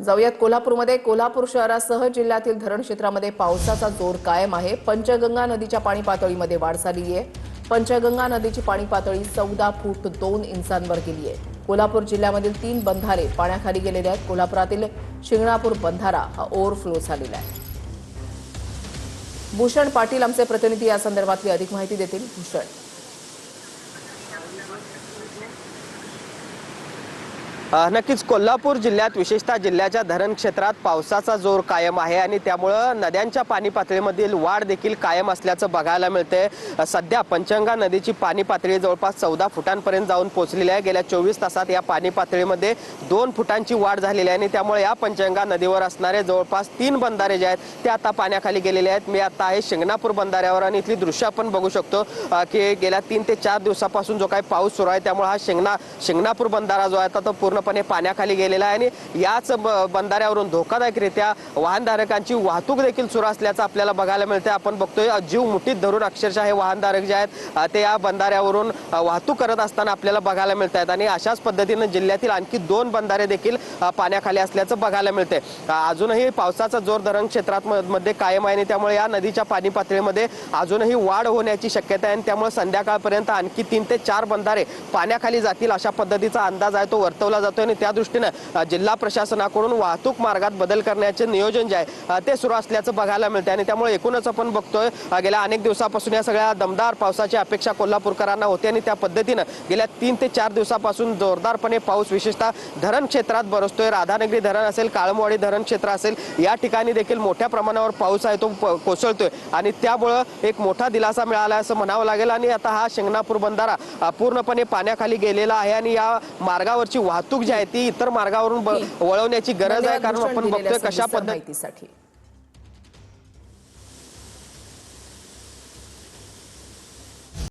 जाऊयात कोल्हापूरमध्ये। कोल्हापूर शहरासह जिल्ह्यातील धरण क्षेत्रामध्ये पावसाचा जोर कायम आहे। पंचगंगा नदीच्या पाणी पातळीमध्ये वाढ झाली आहे। पंचगंगा नदीची पाणी पातळी 14 फूट 2 इंचांवर गेली आहे। कोल्हापूर जिल्ह्यामधील 3 बंधारे पाण्याखाली गेलेले आहेत। कोल्हापुरातील शिंगणापूर बंधारा हा ओव्हरफ्लो झालेला आहे। भूषण पाटील आमचे प्रतिनिधी या संदर्भातली अधिक माहिती देतील। भूषण, नक्कीच कोल्हापूर जिल्ह्यात विशेषतः जिल्ह्याच्या धरण क्षेत्रात पावसाचा जोर कायम आहे आणि त्यामुळे नद्यांच्या पाणी पातळीमधील वाढ देखील कायम असल्याचं बघायला मिळते। सध्या पंचगंगा नदीची पाणी पातळी जवळपास 14 फुटांपर्यंत जाऊन पोहोचलेली आहे। गेल्या 24 तासात या पाणी पातळीमध्ये 2 फुटांची वाढ झालेली आहे आणि त्यामुळे या पंचगंगा नदीवर असणारे जवळपास 3 बंधारे जे आहेत ते आता पाण्याखाली गेलेले आहेत। मी आता आहे शिंगणापूर बंधाऱ्यावर आणि इथली दृश्य आपण बघू शकतो की गेल्या 3 ते 4 दिवसापासून जो काही पाऊस सुरू आहे त्यामुळे हा शिंगणापूर बंधारा जो आहे तो पूर्ण पाण्याखाली गेलेला आहे आणि याच बंधाऱ्यावरून धोकादायकरित्या वाहनधारकांची वाहतूक देखील सुरू असल्याचं आपल्याला बघायला मिळते। आपण बघतोय जीव मुठीत धरून अक्षरशः हे वाहनधारक जे आहेत ते या बंधाऱ्यावरून वाहतूक करत असताना आपल्याला बघायला मिळत आहेत आणि अशाच पद्धतीने जिल्ह्यातील आणखी 2 बंधारे देखील पाण्याखाली असल्याचं बघायला मिळते। अजूनही पावसाचा जोर धरण क्षेत्रात मध्ये कायम आहे आणि त्यामुळे या नदीच्या पाणी पातळीमध्ये अजूनही वाढ होण्याची शक्यता आहे आणि त्यामुळे संध्याकाळपर्यंत आणखी 3 ते 4 बंधारे पाण्याखाली जातील अशा पद्धतीचा अंदाज आहे तो वर्तवला जातो आणि त्या दृष्टीने जिल्हा प्रशासनाकडून वाहतूक मार्गात बदल करण्याचे नियोजन जे आहे ते सुरू असल्याचं बघायला मिळते आणि त्यामुळे एकूणच आपण बघतोय गेल्या अनेक दिवसापासून या सगळ्या दमदार पावसाची अपेक्षा कोल्हापूरकरांना होती आणि त्या पद्धतीने गेल्या 3 ते 4 दिवसापासून जोरदारपणे पाऊस विशेषतः धरण क्षेत्रात बरसतोय। राधानगरी धरण असेल, काळमवाडी धरण क्षेत्र असेल या ठिकाणी देखील मोठ्या प्रमाणावर पाऊस आहे तो कोसळतोय आणि त्यामुळे एक मोठा दिलासा मिळाला असं म्हणावं लागेल आणि आता हा शिंगणापूर बंधारा पूर्णपणे पाण्याखाली गेलेला आहे आणि या मार्गावरची वाहतूक जी आहे ती इतर मार्गावरून वळवण्याची गरज आहे। कारण आपण बघतोय कशा पद्धतीसाठी